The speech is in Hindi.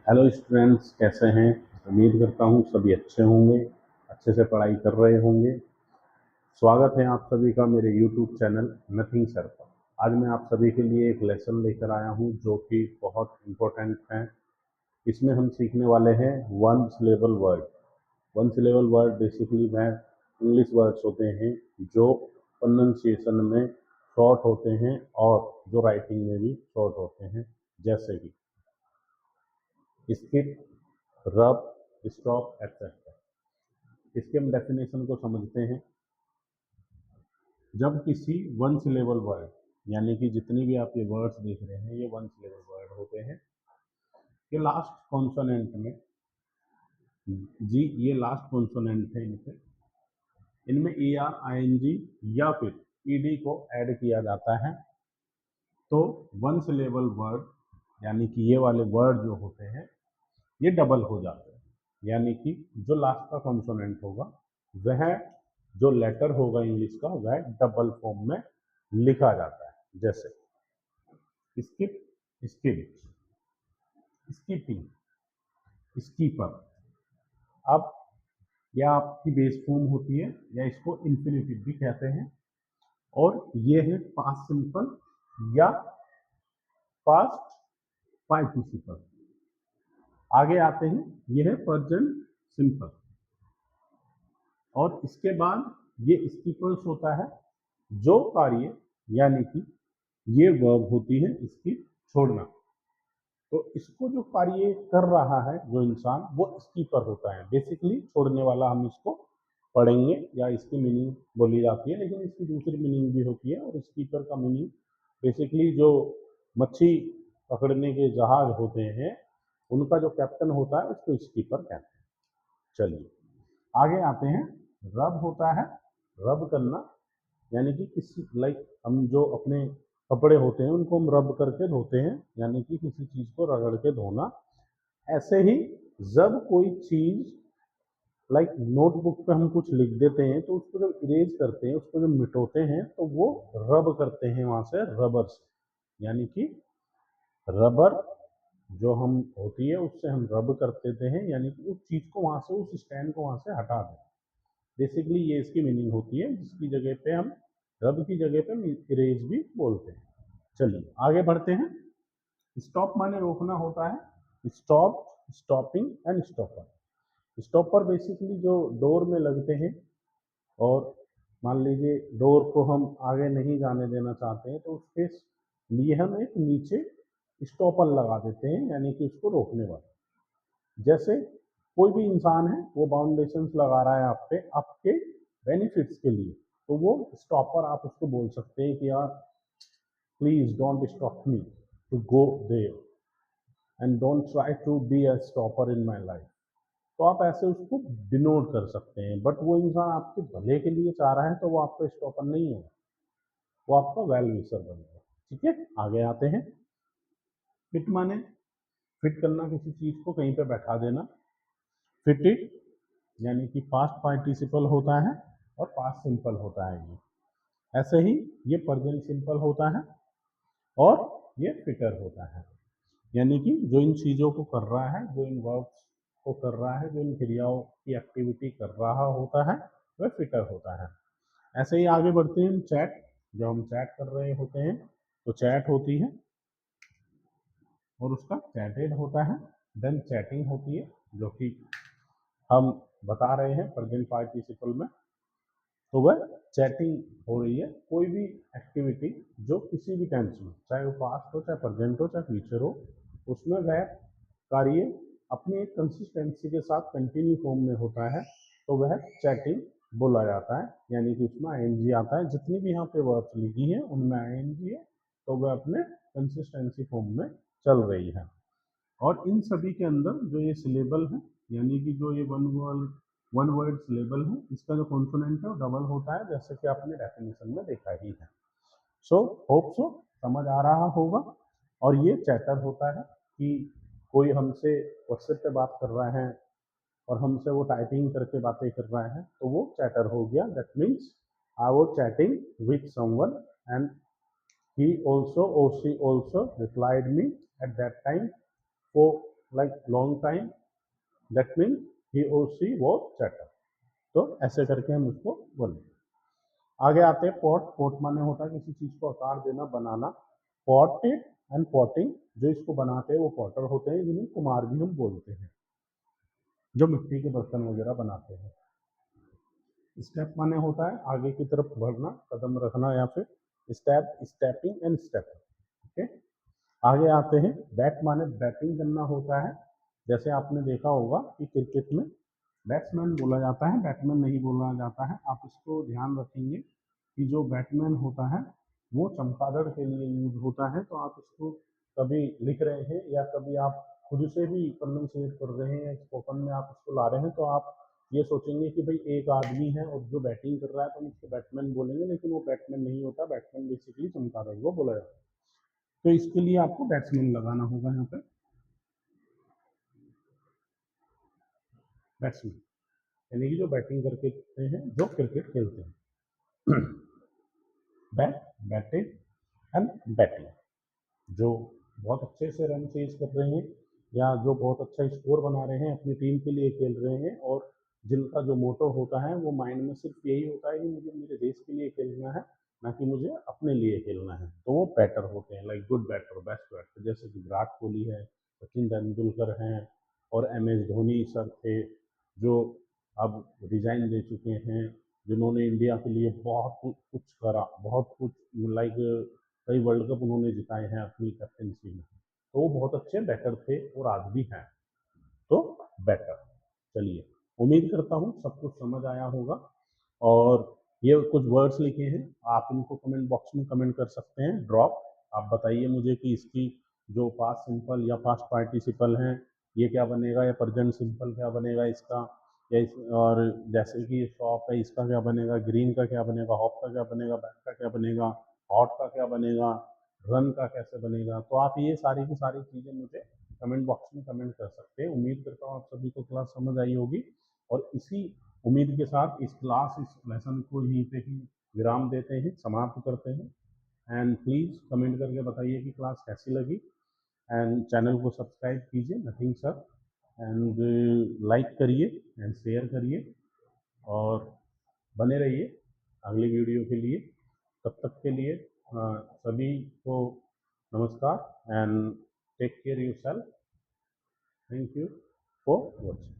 हेलो स्टूडेंट्स, कैसे हैं? उम्मीद करता हूँ सभी अच्छे होंगे, अच्छे से पढ़ाई कर रहे होंगे। स्वागत है आप सभी का मेरे यूट्यूब चैनल नथिंग सर पर। आज मैं आप सभी के लिए एक लेसन लेकर आया हूँ जो कि बहुत इम्पोर्टेंट है। इसमें हम सीखने वाले हैं one syllable word. One syllable word basically वह इंग्लिश वर्ड्स होते हैं जो प्रोनंसिएशन में शॉर्ट होते हैं और जो राइटिंग में भी शॉर्ट होते हैं, जैसे कि स्किप, रब, स्टॉप, एक्सेट्रा। इसके हम डेफिनेशन को समझते हैं। जब किसी वन सिलेबल वर्ड, यानी कि जितनी भी आप ये वर्ड्स देख रहे हैं ये वन सिलेबल वर्ड होते हैं, ये लास्ट कॉन्सोनेंट में जी, ये लास्ट कॉन्सोनेंट है, इनमें A R I N G या फिर ई डी को ऐड किया जाता है। तो वन सिलेबल वर्ड यानी कि ये वाले वर्ड जो होते हैं ये डबल हो जाते हैं, यानी कि जो लास्ट का कॉन्सोनेंट होगा वह, जो लेटर होगा इंग्लिश का, वह डबल फॉर्म में लिखा जाता है। जैसे स्किप, स्किप, स्कीपिंग, स्कीपर। अब यह आपकी बेस फॉर्म होती है या इसको इंफिनिटिव भी कहते हैं, और ये है पास्ट सिंपल या पास्ट पार्टिसिपल। आगे आते हैं, यह है प्रेजेंट सिंपल, और इसके बाद ये स्कीपर्स होता है जो कार्य, यानी कि ये वर्ब होती है इसकी छोड़ना। तो इसको जो कार्य कर रहा है जो इंसान, वो स्कीपर होता है। बेसिकली छोड़ने वाला हम इसको पढ़ेंगे या इसकी मीनिंग बोली जाती है, लेकिन इसकी दूसरी मीनिंग भी होती है। और स्कीपर का मीनिंग बेसिकली जो मच्छी पकड़ने के जहाज होते हैं उनका जो कैप्टन होता है उसको स्कीपर कहते हैं। चलिए आगे आते हैं। रब होता है रब करना, यानी कि किसी हम जो अपने कपड़े होते हैं उनको हम रब करके धोते हैं, यानी कि किसी चीज को रगड़ के धोना। ऐसे ही जब कोई चीज नोटबुक पे हम कुछ लिख देते हैं तो उसको जब इरेज करते हैं, उसको जब मिटोते हैं, तो वो रब करते हैं वहां से रबर से, यानी कि रबर जो हम होती है उससे हम रब कर देते हैं, यानी कि उस चीज को वहां से, उस स्टैंड को वहां से हटा दें। बेसिकली ये इसकी मीनिंग होती है, जिसकी जगह पे हम रब की जगह पे इरेज भी बोलते हैं। चलिए आगे बढ़ते हैं। स्टॉप माने रोकना होता है। Stop, stopping and stopper. Stopper basically जो डोर में लगते हैं, और मान लीजिए डोर को हम आगे नहीं जाने देना चाहते हैं तो उसके लिए हम एक नीचे स्टॉपर लगा देते हैं, यानी कि उसको रोकने वाला। जैसे कोई भी इंसान है, वो बाउंडेशंस लगा रहा है आप पे आपके बेनिफिट्स के लिए, तो वो स्टॉपर आप उसको बोल सकते हैं कि यार please don't stop me to go there and don't try to be a stopper in my life. तो आप ऐसे उसको डिनोट कर सकते हैं। बट वो इंसान आपके भले के लिए चाह रहा है तो वो आपका स्टॉपर नहीं होगा, वो आपका वेल विशर बनेगा। ठीक है, आगे आते हैं। फिट माने फिट करना, किसी चीज को कहीं पे बैठा देना। फिटेड यानी कि पास्ट पार्टिसिपल होता है और पास्ट सिंपल होता है ये। ऐसे ही ये प्रेजेंट सिंपल होता है और ये फिटर होता है, यानी कि जो इन चीज़ों को कर रहा है, जो इन वर्ब्स को कर रहा है, जो इन क्रियाओं की एक्टिविटी कर रहा होता है, वह फिटर होता है। ऐसे ही आगे बढ़ते हैं हम। चैट, जब हम चैट कर रहे होते हैं तो चैट होती है और उसका चैटेड होता है। देन चैटिंग होती है, जो कि हम बता रहे हैं प्रेजेंट पार्टिसिपल में, तो वह चैटिंग हो रही है। कोई भी एक्टिविटी जो किसी भी टेंस में, चाहे वो पास्ट हो, चाहे प्रेजेंट हो, चाहे फ्यूचर हो, उसमें वह कार्य अपनी एक कंसिस्टेंसी के साथ कंटिन्यू फॉर्म में होता है, तो वह चैटिंग बोला जाता है। यानी कि उसमें आईएनजी आता है। जितनी भी यहाँ पे वर्ड्स लिखी है उनमें आईएनजी है, तो वह अपने कंसिस्टेंसी फॉर्म में चल रही है। और इन सभी के अंदर जो ये सिलेबल है, यानी कि जो ये वन वर्ड सिलेबल है, इसका जो कॉन्सोनेंट है वो डबल होता है, जैसे कि आपने डेफिनेशन में देखा ही है। सो होप सो समझ आ रहा होगा। और ये चैटर होता है कि कोई हमसे व्हाट्सएप पे बात कर रहा है और हमसे वो टाइपिंग करके बातें कर रहा है, तो वो चैटर हो गया। That means I was chatting with someone and he also or she also replied me at that time. So like long time, that mean he और शी वॉज चैटर। तो ऐसे करके हम उसको बोलेंगे। आगे आते हैं पॉट। पॉट माने होता है किसी चीज को आकार देना, बनाना। पॉटेड एंड पॉटिंग, जो इसको बनाते हैं वो पॉटर होते हैं, जिन्हें कुम्हार भी हम बोलते हैं, जो मिट्टी के बर्तन वगैरह बनाते हैं। स्टेप माने होता है आगे की तरफ बढ़ना, कदम रखना, या फिर step, stepping and step. Okay, आगे आते हैं बैट माने बैटिंग करना होता है। जैसे आपने देखा होगा कि क्रिकेट में बैट्समैन बोला जाता है, बैट्समैन नहीं बोला जाता है। आप इसको ध्यान रखेंगे कि जो बैट्समैन होता है वो चमगादड़ के लिए यूज होता है। तो आप इसको कभी लिख रहे हैं या कभी आप खुद से भी प्रोनाउंसिएट कर रहे हैं या स्पोकन में आप इसको ला रहे हैं, तो आप ये सोचेंगे कि भाई एक आदमी है और जो बैटिंग कर रहा है तो हम उसको बैट्समैन बोलेंगे, लेकिन वो बैट्समैन नहीं होता। बैट्समैन बेसिकली चमगादड़ को बोला जाता है। तो इसके लिए आपको बैट्समैन लगाना होगा यहाँ पे, बैट्समैन यानी कि जो बैटिंग करके खेलते हैं, जो क्रिकेट खेलते हैं। बैट, बैटेड एंड बैटिंग, जो बहुत अच्छे से रन चेज कर रहे हैं या जो बहुत अच्छा स्कोर बना रहे हैं, अपनी टीम के लिए खेल रहे हैं, और जिनका जो मोटो होता है वो माइंड में सिर्फ यही होता है कि मुझे मेरे देश के लिए खेलना है, ना कि मुझे अपने लिए खेलना है, तो वो बैटर होते हैं। Like good batter, best batter, जैसे कि विराट कोहली है, सचिन तेंदुलकर हैं, और MS धोनी सर थे, जो अब रिजाइन दे चुके हैं, जिन्होंने इंडिया के लिए बहुत कुछ करा, बहुत कुछ, लाइक कई वर्ल्ड कप उन्होंने जिताए हैं अपनी कैप्टनसी में। तो वो बहुत अच्छे बैटर थे और आज भी हैं। तो बैटर, चलिए, उम्मीद करता हूँ सब कुछ समझ आया होगा। और ये कुछ वर्ड्स लिखे हैं, आप इनको कमेंट बॉक्स में कमेंट कर सकते हैं। ड्रॉप, आप बताइए मुझे कि इसकी जो पास्ट सिंपल या पास्ट पार्टिसिपल हैं ये क्या बनेगा, या प्रेजेंट सिंपल क्या बनेगा इसका, या इस, और जैसे कि शॉप है इसका क्या बनेगा, ग्रीन का क्या बनेगा, हॉप का क्या बनेगा, बैक का क्या बनेगा, हॉट का क्या बनेगा, रन का कैसे बनेगा। तो आप ये सारी की सारी चीज़ें मुझे कमेंट बॉक्स में कमेंट कर सकते हैं। उम्मीद करता हूँ आप सभी को क्लास समझ आई होगी, और इसी उम्मीद के साथ इस क्लास, इस लेसन को यहीं पे ही विराम देते हैं, समाप्त करते हैं। एंड प्लीज़ कमेंट करके बताइए कि क्लास कैसी लगी, एंड चैनल को सब्सक्राइब कीजिए, नथिंग सर, एंड लाइक करिए एंड शेयर करिए, और बने रहिए अगली वीडियो के लिए। तब तक के लिए सभी को नमस्कार, and take care yourself. Thank you for watching.